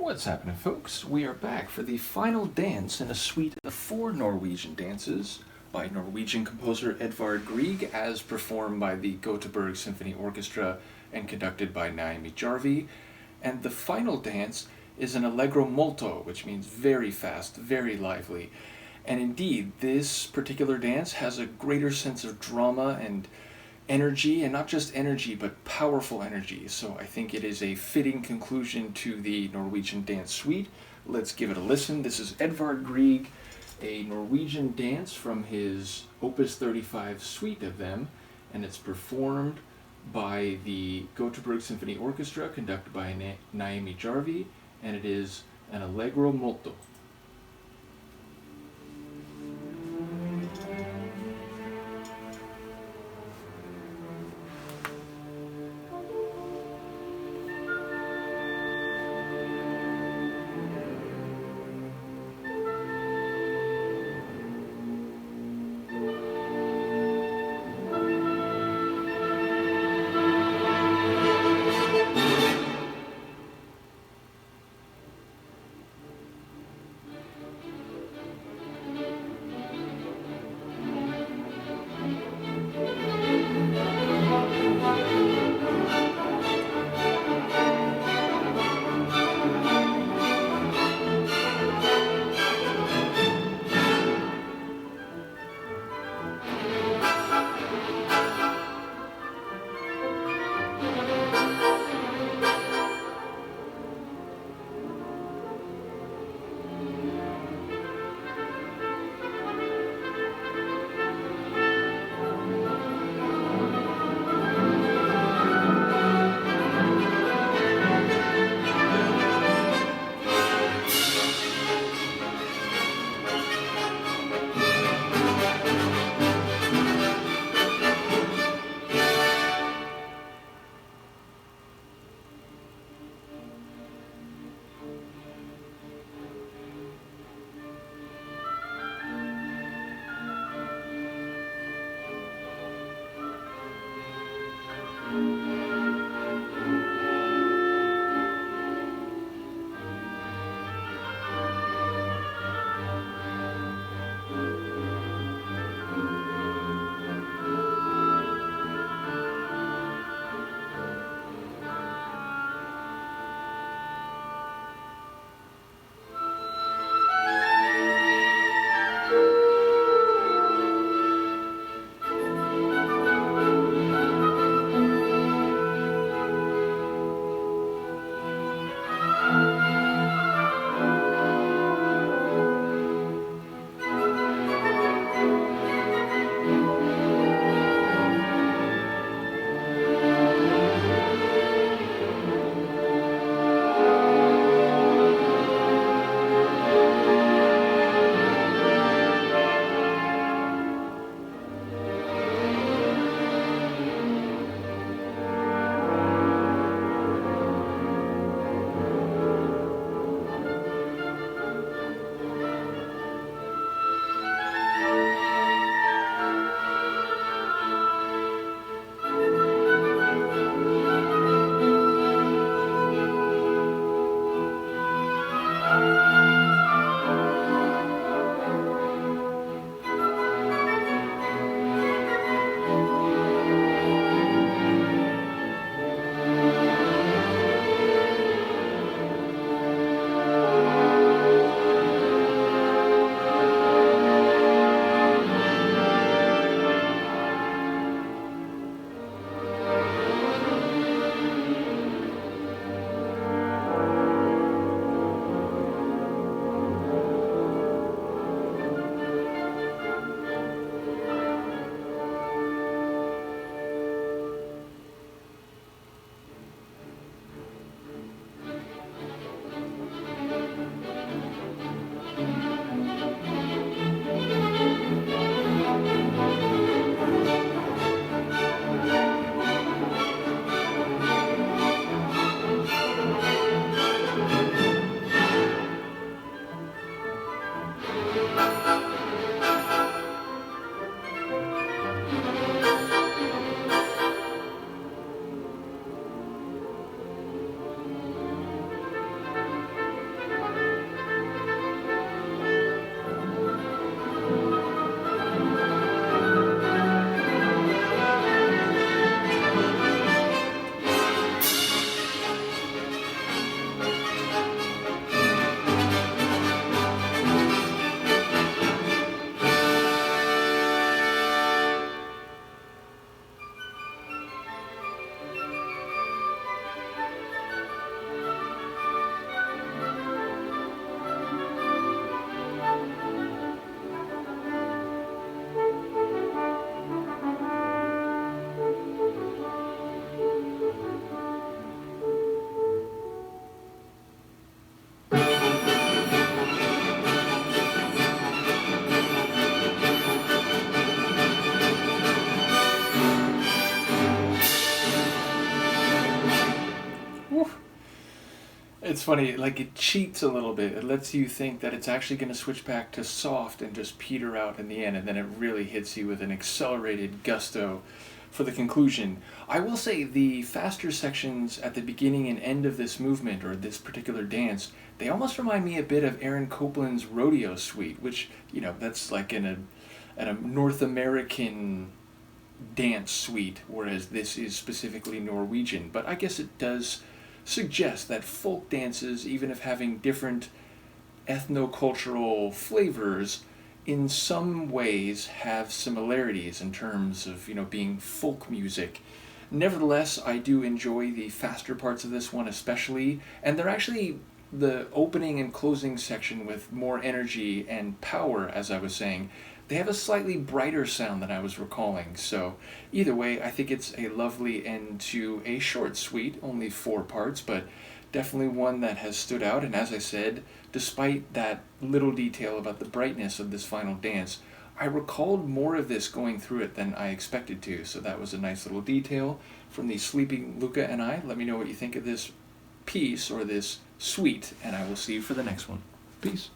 What's happening, folks? We are back for the final dance in a suite of 4 Norwegian dances by Norwegian composer Edvard Grieg, as performed by the Göteborg Symphony Orchestra and conducted by Naomi Jarvi. And the final dance is an Allegro molto, which means very fast, very lively. And indeed, this particular dance has a greater sense of drama and energy, and not just energy, but powerful energy. So I think it is a fitting conclusion to the Norwegian dance suite. Let's give it a listen. This is Edvard Grieg, a Norwegian dance from his Opus 35 suite of them, and it's performed by the Göteborg Symphony Orchestra, conducted by Naomi Jarvi, and it is an Allegro molto. It's funny, like it cheats a little bit. It lets you think that it's actually going to switch back to soft and just peter out in the end, and then it really hits you with an accelerated gusto for the conclusion. I will say the faster sections at the beginning and end of this movement, or this particular dance, they almost remind me a bit of Aaron Copland's Rodeo Suite, which, that's like in a North American dance suite, whereas this is specifically Norwegian. But I guess it does suggest that folk dances, even if having different ethnocultural flavors, in some ways have similarities in terms of, being folk music. Nevertheless, I do enjoy the faster parts of this one especially, and they're actually the opening and closing section with more energy and power, as I was saying. They have a slightly brighter sound than I was recalling, so either way, I think it's a lovely end to a short suite, only 4 parts, but definitely one that has stood out. And as I said, despite that little detail about the brightness of this final dance, I recalled more of this going through it than I expected to, so that was a nice little detail from the Sleeping Luca and I. Let me know what you think of this piece or this suite, and I will see you for the next one. Peace.